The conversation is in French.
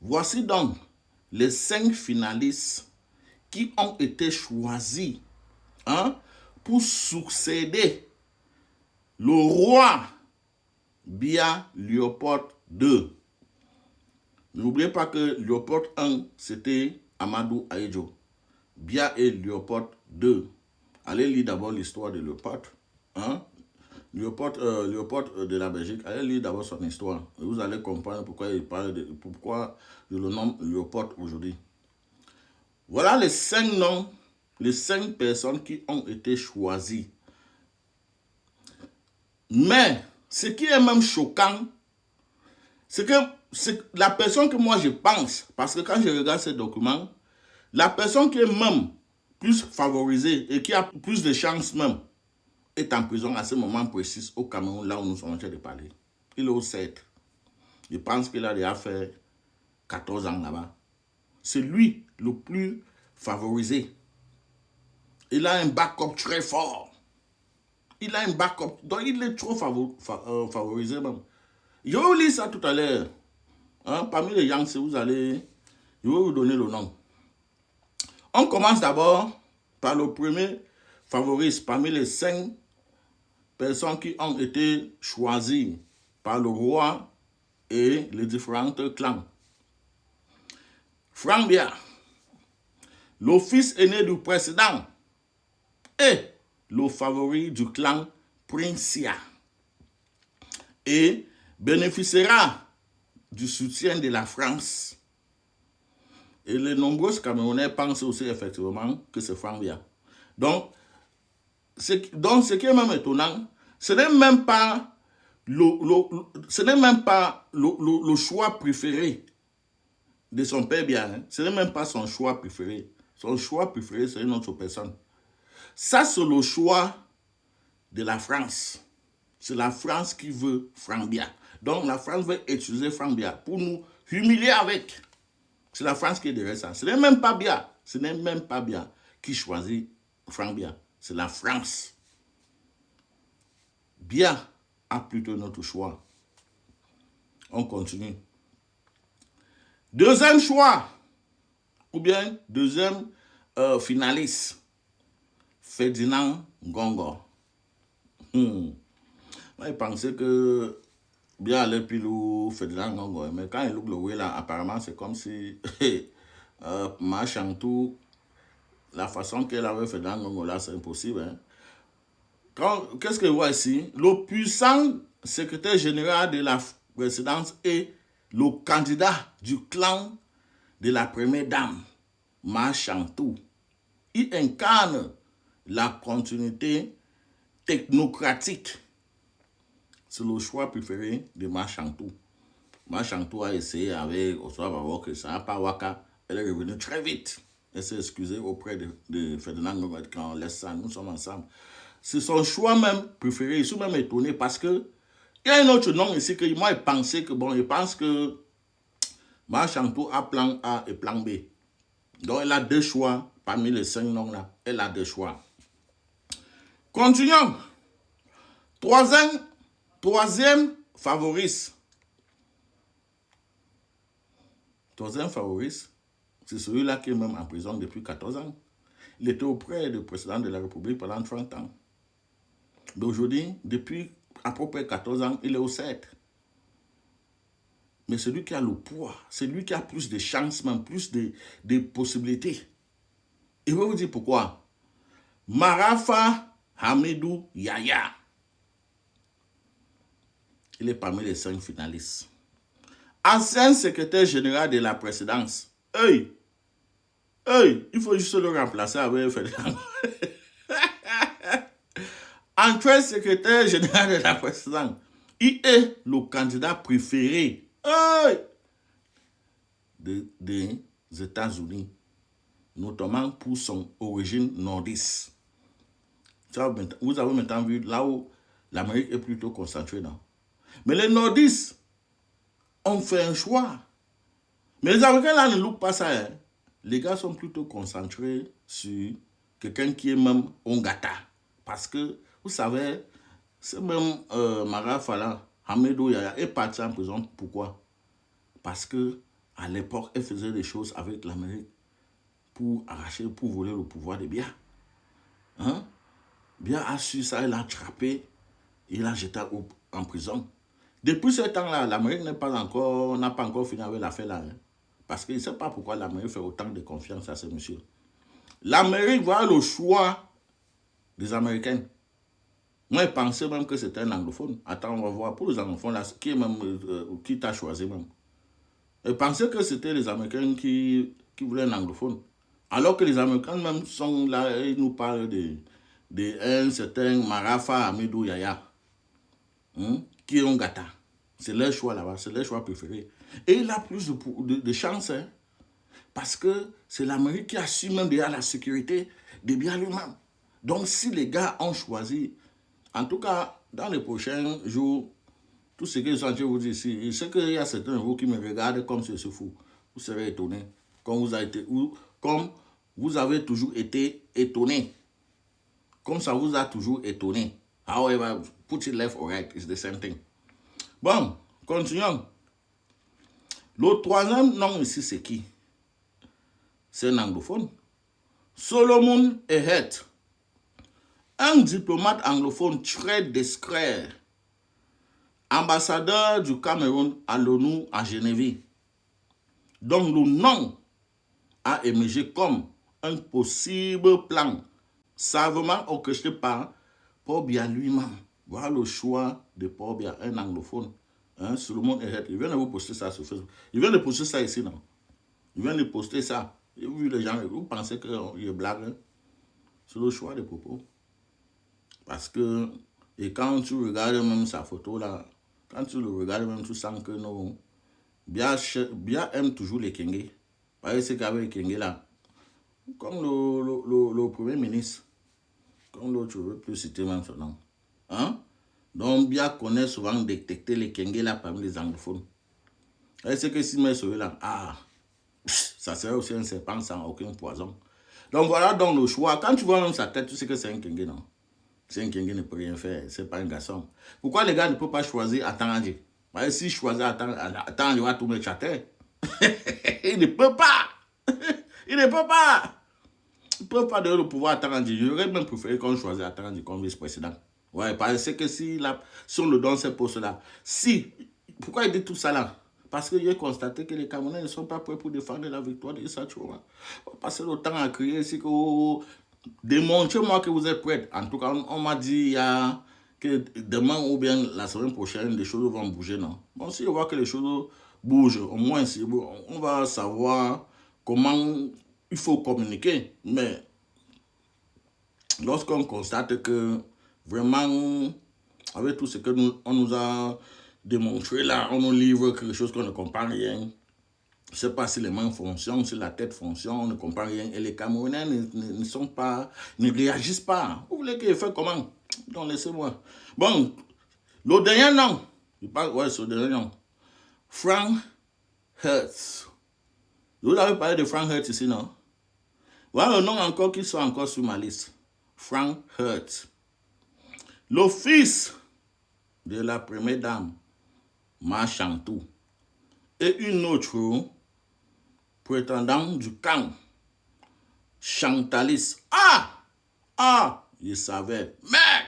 Voici donc les 5 finalistes qui ont été choisis pour succéder le roi Biya Léopold II. N'oubliez pas que Léopold I, c'était Amadou Ahidjo. Biya et Léopold II. Allez lire d'abord l'histoire de Léopold. Léopold de la Belgique. Allez lire d'abord son histoire. Et vous allez comprendre pourquoi je le nomme Léopold aujourd'hui. Voilà les 5 noms, les 5 personnes qui ont été choisies. Mais ce qui est même choquant, c'est que la personne que moi je pense, parce que quand je regarde ces documents, la personne qui est même plus favorisée et qui a plus de chances même est en prison à ce moment précis au Cameroun, là où nous sommes en train de parler. Il est au 7. Je pense qu'il a déjà fait 14 ans là-bas. C'est lui le plus favorisé. Il a un backup très fort. Il a un backup. Donc il est trop favorisé même. Je vais vous lire ça tout à l'heure. Parmi les gens, je vais vous donner le nom. On commence d'abord par le premier favorite parmi les 5 personnes qui ont été choisies par le roi et les différents clans. Frank Biya, le fils aîné du président et le favori du clan Princia, et bénéficiera du soutien de la France. Et les nombreux Camerounais pensent aussi effectivement que c'est Frank Biya. Donc, ce qui est même étonnant, ce n'est même pas le choix préféré de son père Biya. Ce n'est même pas son choix préféré. Son choix préféré, c'est une autre personne. Ça, c'est le choix de la France. C'est la France qui veut Frank Biya. Donc, la France veut utiliser Frank Biya pour nous humilier avec. C'est la France qui est derrière ça. Ce n'est même pas Biya. Ce n'est même pas Biya qui choisit Frank Biya. C'est la France. Biya a plutôt notre choix. On continue. Deuxième choix, ou bien deuxième finaliste, Ferdinand Ngongo. Moi, je pensais que Biya allait pilou Ferdinand Ngongo, mais quand il look le way là, apparemment c'est comme si Ma Chantou, la façon qu'elle avait Ferdinand Ngongo là, c'est impossible. Qu'est-ce que je vois ici? Le puissant secrétaire général de la présidence est le candidat du clan de la première dame, Ma Chantou. Il incarne la continuité technocratique. C'est le choix préféré de Ma Chantou. Ma Chantou a essayé avec Osoa Bawoke, ça n'a pas waka. Elle est revenue très vite. Elle s'est excusée auprès de Ferdinand Ngongo quand on laisse ça, nous sommes ensemble. C'est son choix même préféré. Je suis même étonné parce que il y a un autre nom ici que moi je pensais que je pense que Ma Chantou a plan A et plan B. Donc elle a 2 choix parmi les 5 noms là. Elle a 2 choix. Continuons. Troisième favorite. Troisième favorite, c'est celui-là qui est même en prison depuis 14 ans. Il était auprès du président de la République pendant 30 ans. Mais aujourd'hui, depuis à peu près 14 ans, il est au 7. Mais c'est lui qui a le poids, c'est lui qui a plus de chances, même plus de possibilités. Et je vais vous dire pourquoi. Marafa Hamidou Yaya. Il est parmi les 5 finalistes. Ancien secrétaire général de la présidence. Il faut juste le remplacer avec Ferdinand. Ancien secrétaire général de la présidence. Il est le candidat préféré des États-Unis, notamment pour son origine nordiste. Vous avez maintenant vu là où l'Amérique est plutôt concentrée. Non? Mais les nordistes ont fait un choix. Mais les Américains là ne louent pas ça. Hein. Les gars sont plutôt concentrés sur quelqu'un qui est même Ongata. Parce que, vous savez, c'est même Marafa là, Hamidou Yaya est parti en prison. Pourquoi? Parce que à l'époque, elle faisait des choses avec l'Amérique pour arracher, pour voler le pouvoir de Biya. Hein? Biya a su ça, il l'a attrapé, il l'a jeté en prison. Depuis ce temps-là, l'Amérique n'a pas encore fini avec l'affaire là. Hein? Parce qu'il ne sait pas pourquoi l'Amérique fait autant de confiance à ce monsieur. L'Amérique voit le choix des Américains. Moi, je pensais même que c'était un anglophone. Attends, on va voir pour les anglophones, là, qui t'a choisi même. Je pensais que c'était les Américains qui voulaient un anglophone. Alors que les Américains même sont là, ils nous parlent de un certain Marafa Amidou Yaya, qui est un gata. C'est leur choix là-bas, c'est leur choix préféré. Et il a plus de chance, hein, parce que c'est l'Amérique qui assure même déjà la sécurité de bien lui-même. Donc si les gars ont choisi, en tout cas, dans les prochains jours, tout ce que je suis en train de vous dire ici, je sais qu'il y a certains de vous qui me regardent comme ce fou. Vous serez étonnés, comme vous avez toujours été étonnés. Comme ça vous a toujours étonné. However, put it left or right, it's the same thing. Bon, continuons. Le troisième nom ici, c'est qui? C'est un anglophone. Solomon Ehet. Un diplomate anglophone très discret. Ambassadeur du Cameroun à l'ONU à Genève. Donc le nom a émergé comme un possible plan savamment orchestré par Paul Biya lui-même. Voilà le choix de Paul Biya, un anglophone. Hein, Solomon Ehet. Il vient de vous poster ça sur Facebook. Il vient de poster ça ici, non? Il vient de poster ça. Et vous, les gens, vous pensez qu'il est blague, hein? C'est le choix des propos. Parce que, et quand tu regardes même sa photo là, quand tu le regardes même, tu sens que non. Biya aime toujours les Kenge. Parce que qu'avec les Kenge là, comme le premier ministre, comme l'autre, je ne veux plus citer même son nom. Hein? Donc, Biya connaît souvent détecter les Kenge là parmi les anglophones. Et c'est que si met celui-là, ça serait aussi un serpent sans aucun poison. Donc voilà donc le choix. Quand tu vois même sa tête, tu sais que c'est un Kenge, non? C'est un Kenge ne peut rien faire, c'est pas un garçon. Pourquoi les gars ne peuvent pas choisir Atangandji? Parce que s'ils choisissent Atangandji, il va tout mettre chater. Il ne peut pas. Il ne peut pas. Il ne peut pas donner le pouvoir à Atangandji. J'aurais même préféré qu'on choisisse Atangandji comme vice-président. Ouais, parce que si on le donne ce poste-là, pourquoi il dit tout ça là? Parce que j'ai constaté que les Camerounais ne sont pas prêts pour défendre la victoire de Issa Chouama. On va passer le temps à crier ici que démontrez-moi que vous êtes prêts. En tout cas, on m'a dit que demain ou bien la semaine prochaine, les choses vont bouger, non? Bon, si on voit que les choses bougent, au moins, on va savoir comment il faut communiquer. Mais lorsqu'on constate que vraiment, avec tout ce que on nous a démontré là, on nous livre quelque chose qu'on ne comprend rien. Je ne sais pas si les mains fonctionnent, si la tête fonctionne, on ne comprend rien. Et les Camerounais ne réagissent pas. Vous voulez qu'ils fassent comment? Donc laissez-moi. Bon, le dernier nom, ouais, c'est le dernier nom. Frank Hertz. Vous avez parlé de Frank Hertz ici, non? Voilà le nom encore qui sont encore sur ma liste. Frank Hertz. Le fils de la première dame, Ma Chantou, et une autre prétendant du camp, Chantalis. Je savais. Mais